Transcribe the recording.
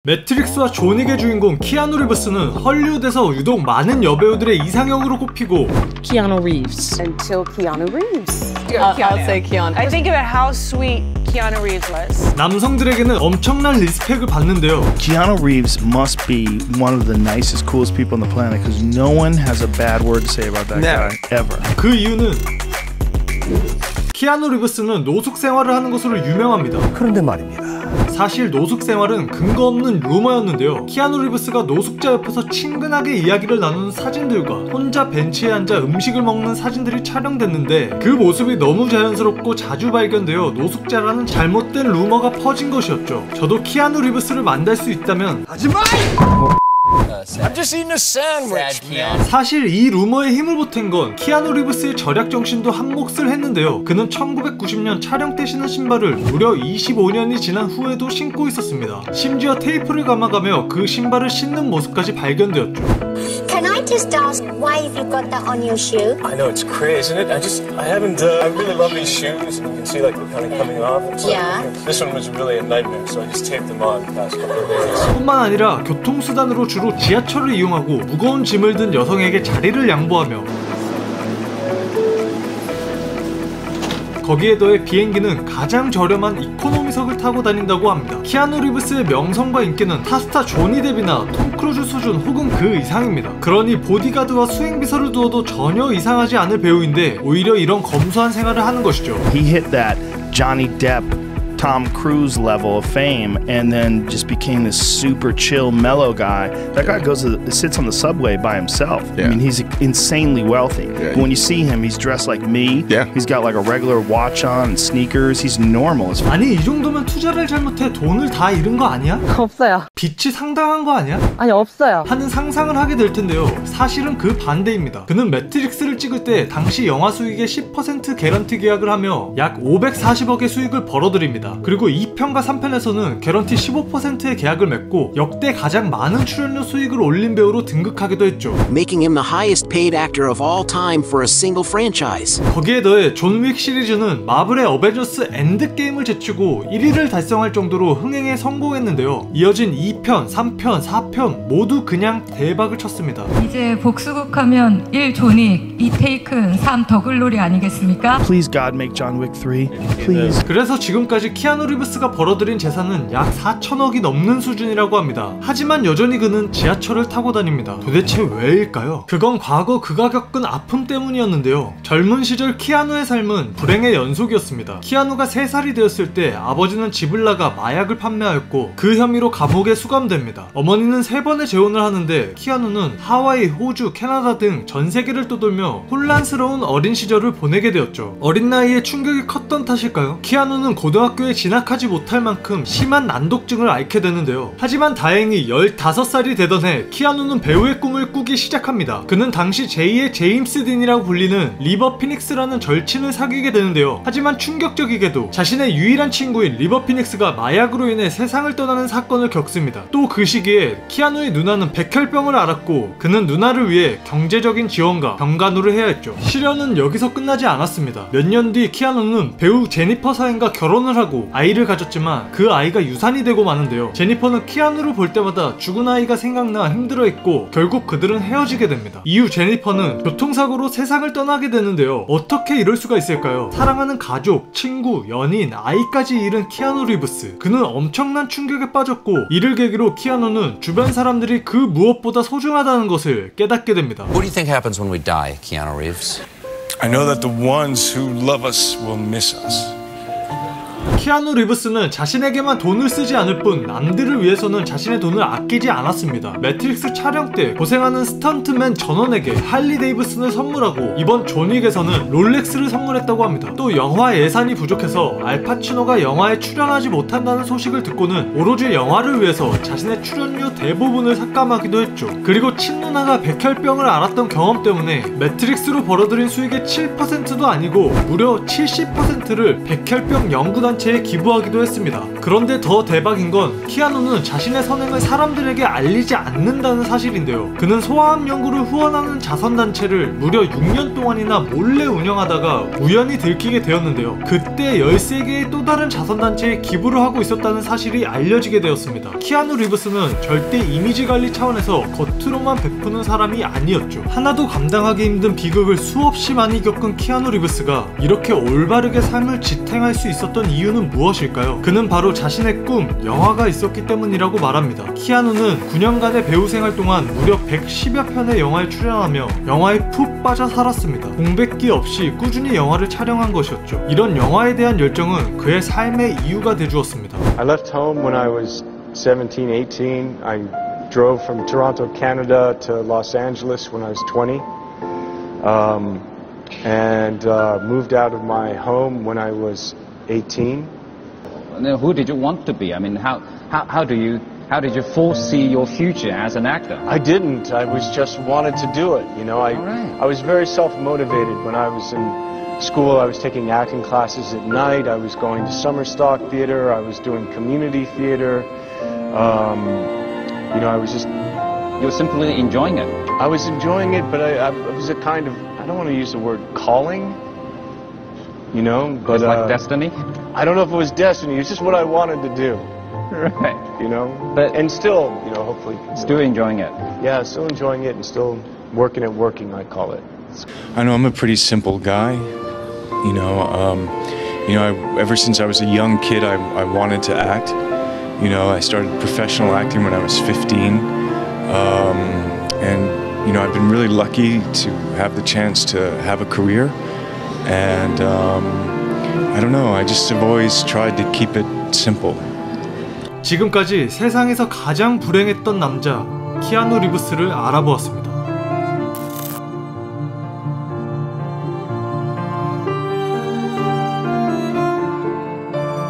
매트릭스와 존윅의 주인공 키아누 리브스는 헐리우드에서 유독 많은 여배우들의 이상형으로 꼽히고 Keanu Reeves. Until Keanu Reeves. I'll say Keanu. I think about how sweet Keanu Reeves was. 남성들에게는 엄청난 리스펙을 받는데요. Keanu Reeves must be one of the nicest, coolest people on the planet because no one has a bad word to say about that guy ever. 그 이유는 키아누 리브스는 노숙 생활을 하는 것으로 유명합니다. 그런데 말입니다. 사실 노숙 생활은 근거 없는 루머였는데요. 키아누 리브스가 노숙자 옆에서 친근하게 이야기를 나누는 사진들과 혼자 벤치에 앉아 음식을 먹는 사진들이 촬영됐는데 그 모습이 너무 자연스럽고 자주 발견되어 노숙자라는 잘못된 루머가 퍼진 것이었죠. 저도 키아누 리브스를 만날 수 있다면 I'm just eating a sandwich, man. 사실 이 루머에 힘을 보탠 건 키아누 리브스의 절약 정신도 한몫을 했는데요. 그는 1990년 촬영 때 신은 신발을 무려 25년이 지난 후에도 신고 있었습니다. 심지어 테이프를 감아가며 그 신발을 신는 모습까지 발견되었죠. Can I just ask why have you got that on your shoe? I know it's crazy, isn't it? I haven't. I really love these shoes, and you can see like they're kind of coming off. And so, Yeah. This one was really a nightmare, so I just taped them on the past couple of days. 뿐만 아니라 교통수단으로 주로 지하철을 이용하고 무거운 짐을 든 여성에게 자리를 양보하며 거기에 더해 비행기는 가장 저렴한 이코노미석을 타고 다닌다고 합니다. 키아누 리브스의 명성과 인기는 타스타 조니 뎁이나 톰 크루즈 수준 혹은 그 이상입니다. 그러니 보디가드와 수행비서를 두어도 전혀 이상하지 않을 배우인데 오히려 이런 검소한 생활을 하는 것이죠. He hit that Johnny Depp, Tom Cruise level of fame and then just became this super chill, mellow guy. That guy sits on the subway by himself. Yeah. I mean, he's insanely wealthy. Yeah. But when you see him, he's dressed like me. Yeah. He's got like a regular watch on and sneakers. He's normal as 아니 이 정도면 투자를 잘못해 돈을 다 잃은 거 아니야? 없어요. 빚이 상당한 거 아니야? 아니 없어요. 하는 상상을 하게 될 텐데요. 사실은 그 반대입니다. 그는 매트릭스를 찍을 때 당시 영화 수익의 10% 개런티 계약을 하며 약 540억의 수익을 벌어들입니다. 그리고 2편과 3편에서는 개런티 15%의 계약을 맺고 역대 가장 많은 출연료 수익을 올린 배우로 등극하기도 했죠. Making him the highest paid actor of all time for a single franchise. 거기에 더해 존 윅 시리즈는 마블의 어벤져스 엔드게임을 제치고 1위를 달성할 정도로 흥행에 성공했는데요. 이어진 2편, 3편, 4편 모두 그냥 대박을 쳤습니다. 이제 복수극하면 1 존윅, 2 테이큰, 3 더글로리 아니겠습니까? Please God make John Wick 3. Please. 그래서 지금까지 키아누 리브스가 벌어들인 재산은 약 4천억이 넘는 수준이라고 합니다. 하지만 여전히 그는 지하철을 타고 다닙니다. 도대체 왜일까요? 그건 과거 그가 겪은 아픔 때문이었는데요. 젊은 시절 키아누의 삶은 불행의 연속이었습니다. 키아누가 3살이 되었을 때 아버지는 집을 나가 마약을 판매하였고 그 혐의로 감옥에 수감됩니다. 어머니는 3번의 재혼을 하는데 키아누는 하와이, 호주, 캐나다 등 전 세계를 떠돌며 혼란스러운 어린 시절을 보내게 되었죠. 어린 나이에 충격이 컸던 탓일까요? 키아누는 고등학교에 진학하지 못할 만큼 심한 난독증을 앓게 되는데요. 하지만 다행히 15살이 되던 해 키아누는 배우의 꿈을 꾸기 시작합니다. 그는 당시 제2의 제임스 딘이라고 불리는 리버 피닉스라는 절친을 사귀게 되는데요. 하지만 충격적이게도 자신의 유일한 친구인 리버 피닉스가 마약으로 인해 세상을 떠나는 사건을 겪습니다. 또 그 시기에 키아누의 누나는 백혈병을 앓았고 그는 누나를 위해 경제적인 지원과 병간호를 해야 했죠. 시련은 여기서 끝나지 않았습니다. 몇 년 뒤 키아누는 배우 제니퍼 사인과 결혼을 하고 아이를 가졌지만 그 아이가 유산이 되고 마는데요. 제니퍼는 키아누를 볼 때마다 죽은 아이가 생각나 힘들어했고 결국 그들은 헤어지게 됩니다. 이후 제니퍼는 교통사고로 세상을 떠나게 되는데요. 어떻게 이럴 수가 있을까요? 사랑하는 가족, 친구, 연인, 아이까지 잃은 키아누 리브스. 그는 엄청난 충격에 빠졌고 이를 계기로 키아누는 주변 사람들이 그 무엇보다 소중하다는 것을 깨닫게 됩니다. What do you think happens when we die, Keanu Reeves? I know that the ones who love us will miss us. 키아누 리브스는 자신에게만 돈을 쓰지 않을 뿐 남들을 위해서는 자신의 돈을 아끼지 않았습니다. 매트릭스 촬영 때 고생하는 스턴트맨 전원에게 할리 데이비슨을 선물하고 이번 존윅에서는 롤렉스를 선물했다고 합니다. 또 영화 예산이 부족해서 알파치노가 영화에 출연하지 못한다는 소식을 듣고는 오로지 영화를 위해서 자신의 출연료 대부분을 삭감하기도 했죠. 그리고 친누나가 백혈병을 앓았던 경험 때문에 매트릭스로 벌어들인 수익의 7%도 아니고 무려 70%를 백혈병 연구단체 자선단체에 기부하기도 했습니다. 그런데 더 대박인 건 키아누는 자신의 선행을 사람들에게 알리지 않는다는 사실인데요. 그는 소아암 연구를 후원하는 자선단체를 무려 6년 동안이나 몰래 운영하다가 우연히 들키게 되었는데요. 그때 13개의 또 다른 자선단체에 기부를 하고 있었다는 사실이 알려지게 되었습니다. 키아누 리브스는 절대 이미지 관리 차원에서 겉으로만 베푸는 사람이 아니었죠. 하나도 감당하기 힘든 비극을 수없이 많이 겪은 키아누 리브스가 이렇게 올바르게 삶을 지탱할 수 있었던 이유는 무엇일까요? 그는 바로 자신의 꿈, 영화가 있었기 때문이라고 말합니다. 키아누는 9년간의 배우 생활 동안 무려 110여 편의 영화에 출연하며 영화에 푹 빠져 살았습니다. 공백기 없이 꾸준히 영화를 촬영한 것이었죠. 이런 영화에 대한 열정은 그의 삶의 이유가 돼주었습니다. I left home when I was 17, 18. I drove from Toronto, Canada to Los Angeles when I was 20. And moved out of my home when I was 18. Now, who did you want to be? I mean, how did you foresee your future as an actor? I didn't. I was just wanted to do it. You know, I was very self-motivated when I was in school. I was taking acting classes at night. I was going to summer stock theater. I was doing community theater. You know, I was just... You were simply enjoying it. I was enjoying it, but I was a kind of, I don't want to use the word calling, you know, but... It's like destiny? I don't know if it was destiny. It's just what I wanted to do. Right. You know? But and still, you know, hopefully... Still enjoying it. Yeah, still enjoying it and still working, I call it. I know I'm a pretty simple guy. You know, ever since I was a young kid, I wanted to act. You know, I started professional acting when I was 15. And, you know, I've been really lucky to have the chance to have a career. And, I don't know, I just have always tried to keep it simple. 지금까지 세상에서 가장 불행했던 남자 키아누 리브스를 알아보았습니다.